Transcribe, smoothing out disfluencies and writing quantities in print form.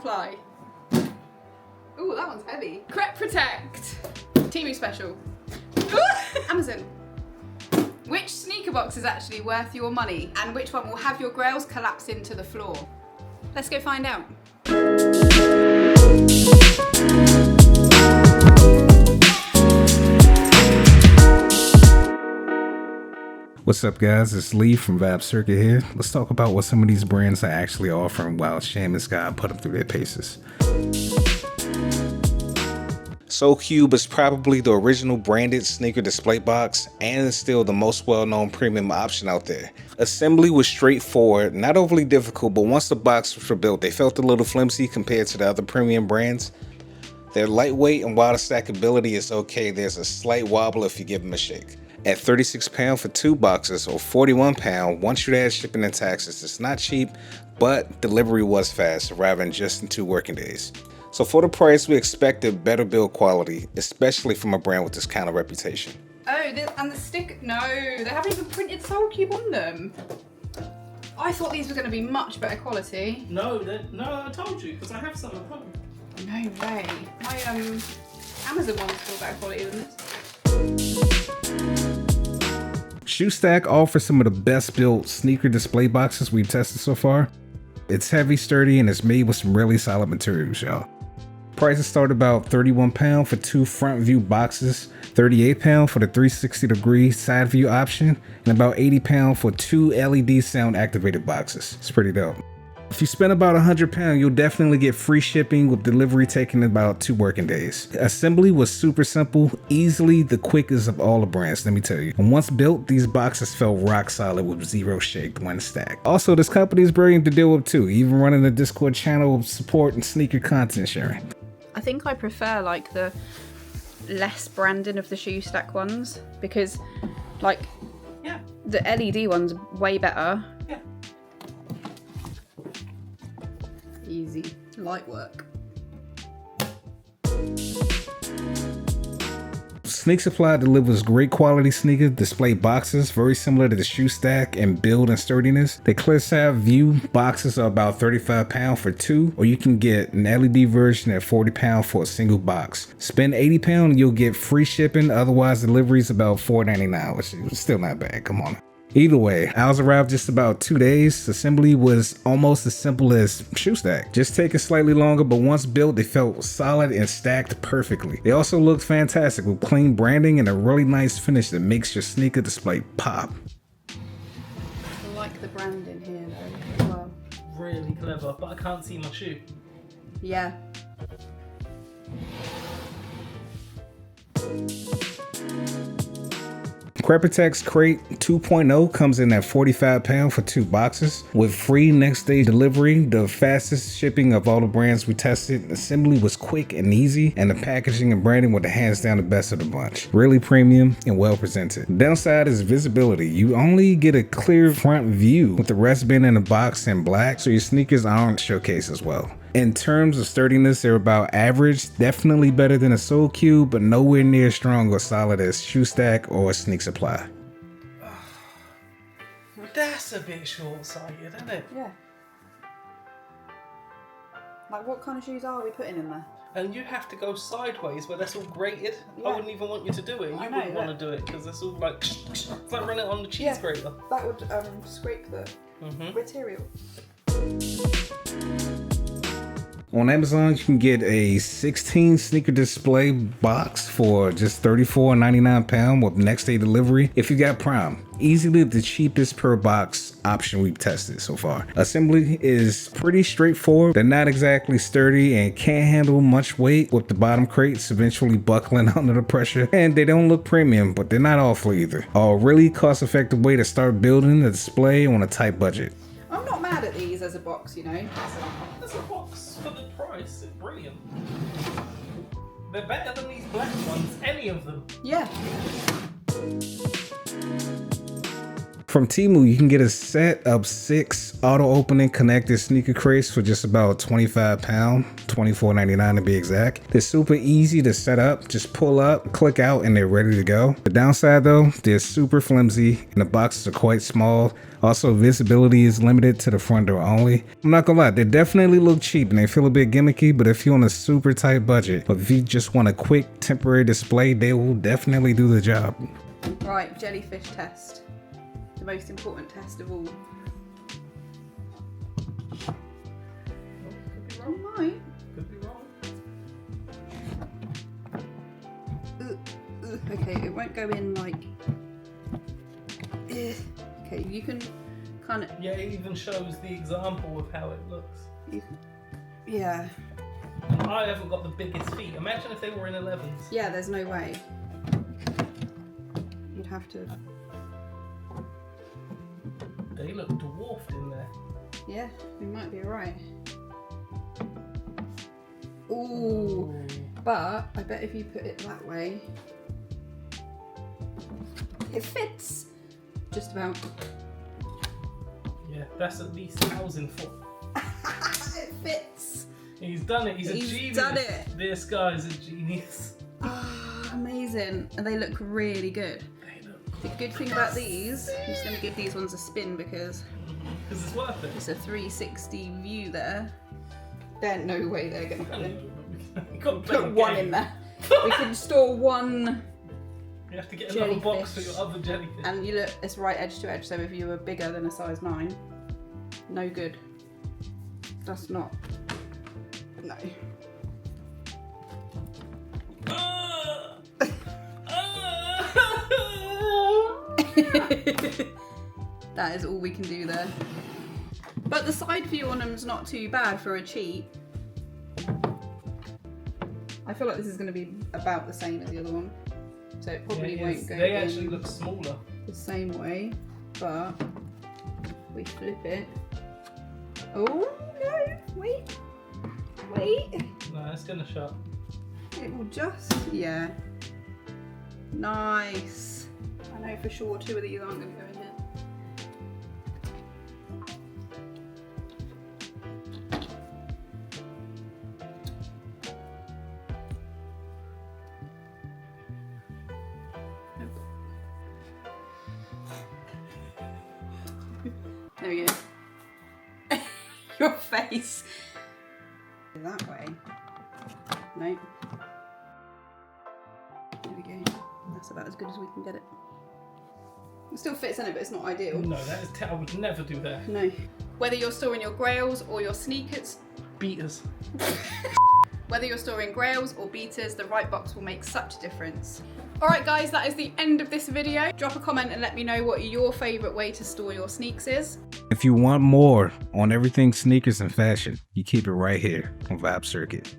supply. Ooh, that one's heavy. Crep Protect. Temu special. Amazon. Which sneaker box is actually worth your money and which one will have your grails collapse into the floor? Let's go find out. What's up, guys? It's Lee from Vibe Circuit here. Let's talk about what some of these brands are actually offering while Sham and Sky put them through their paces. SoulCube is probably the original branded sneaker display box and is still the most well-known premium option out there. Assembly was straightforward, not overly difficult, but once the boxes were built, they felt a little flimsy compared to the other premium brands. They're lightweight, and while the stackability is okay, there's a slight wobble if you give them a shake. At £36 for 2 boxes or £41 once you add shipping and taxes. It's not cheap, but delivery was fast, arriving just in 2 working days. So for the price, we expected better build quality, especially from a brand with this kind of reputation. Oh, and the stick, no, they haven't even printed SoulCube on them. I thought these were going to be much better quality. No, I told you, because I have some at home. No way. My Amazon one's still better quality than this. Shoe Stack offers some of the best built sneaker display boxes we've tested so far. It's heavy, sturdy, and it's made with some really solid materials, y'all. Prices start about £31 for 2 front view boxes, £38 for the 360-degree side view option, and about £80 for 2 LED sound activated boxes. It's pretty dope. If you spend about £100, you'll definitely get free shipping with delivery taking about 2 working days. Assembly was super simple, easily the quickest of all the brands, let me tell you. And once built, these boxes felt rock solid with 0 shake when stacked. Also, this company is brilliant to deal with too, even running a Discord channel of support and sneaker content sharing. I think I prefer like the less branding of the Shoe Stack ones because like the LED one's way better. Yeah. Easy. Light work. Sneak Supply delivers great quality sneaker display boxes, very similar to the Shoe Stack in build and sturdiness. The clear side view boxes are about £35 for 2, or you can get an LED version at £40 for a single box. Spend £80 and you'll get free shipping, otherwise delivery is about $4.99, which is still not bad, come on. Either way, ours arrived just about 2 days. Assembly was almost as simple as Shoe Stack. Just taking slightly longer, but once built, they felt solid and stacked perfectly. They also looked fantastic with clean branding and a really nice finish that makes your sneaker display pop. I like the branding here though as well. Really clever, but I can't see my shoe. Yeah. Crep Protect's Crate 2.0 comes in at £45 for 2 boxes with free next day delivery, the fastest shipping of all the brands we tested. Assembly was quick and easy, and the packaging and branding were the hands down the best of the bunch. Really premium and well presented. The downside is visibility. You only get a clear front view with the rest being in the box in black, so your sneakers aren't showcased as well. In terms of sturdiness, they're about average, definitely better than a SoulCube, but nowhere near strong or solid as Shoe Stack or Sneak Supply. That's a bit short-sighted, isn't it? Yeah. Like what kind of shoes are we putting in there? And you have to go sideways where that's all grated. Yeah. I wouldn't even want you to do it. You wouldn't want to do it because it's all like, it's like running it on the cheese grater. That would scrape the material. On Amazon, you can get a 16 sneaker display box for just £34.99 with next day delivery if you got Prime. Easily the cheapest per box option we've tested so far. Assembly is pretty straightforward. They're not exactly sturdy and can't handle much weight, with the bottom crates eventually buckling under the pressure. And they don't look premium, but they're not awful either. A really cost-effective way to start building a display on a tight budget. I'm not mad at these as a box, you know. As a box for the price, it's brilliant. They're better than these black ones, any of them. Yeah. From Temu, you can get a set of 6 auto-opening connected sneaker crates for just about £25, $24.99 to be exact. They're super easy to set up. Just pull up, click out, and they're ready to go. The downside though, they're super flimsy and the boxes are quite small. Also, visibility is limited to the front door only. I'm not gonna lie, they definitely look cheap and they feel a bit gimmicky, but if you're on a super tight budget, or if you just want a quick temporary display, they will definitely do the job. Right, jellyfish test. The most important test of all. I might. Could be wrong. Okay, it won't go in like. Okay, you can kind of. Yeah, it even shows the example of how it looks. Yeah. I haven't got the biggest feet. Imagine if they were in 11s. Yeah, there's no way. You'd have to. They look dwarfed in there. Yeah, we might be alright. Ooh, but I bet if you put it that way, it fits. Just about. Yeah, that's at least 1,000 foot. It fits. He's done it. He's a He's genius. done it. This guy's a genius. Ah, amazing. And they look really good. They look. The good thing about these, I'm just going to give these ones a spin because It's worth it. it's a 360 view there. There's no way they're going to go in. You got to play Put the one game. in there. We can store one, You have to get another box for Jellyfish. your other jellyfish. and you look, it's right edge to edge. So if you were bigger than a size 9, no good. That's not. No. That is all we can do there. But the side view on them is not too bad for a cheat. I feel like this is going to be about the same as the other one. So it probably Yeah, won't go they in actually look smaller. the same way. But we flip it. Oh no, wait. Wait. No, it's gonna shut. It will just, yeah. Nice. I know for sure 2 of these aren't going to go in here. There we go. Your face. That way. Nope. There we go. That's about as good as we can get it. It still fits in it, but it's not ideal. No, that is. I would never do that. No. Whether you're storing your grails or your sneakers, Beaters. whether you're storing grails or beaters, the right box will make such a difference. Alright guys, that is the end of this video. Drop a comment and let me know what your favourite way to store your sneaks is. If you want more on everything sneakers and fashion, you keep it right here on Vibe Circuit.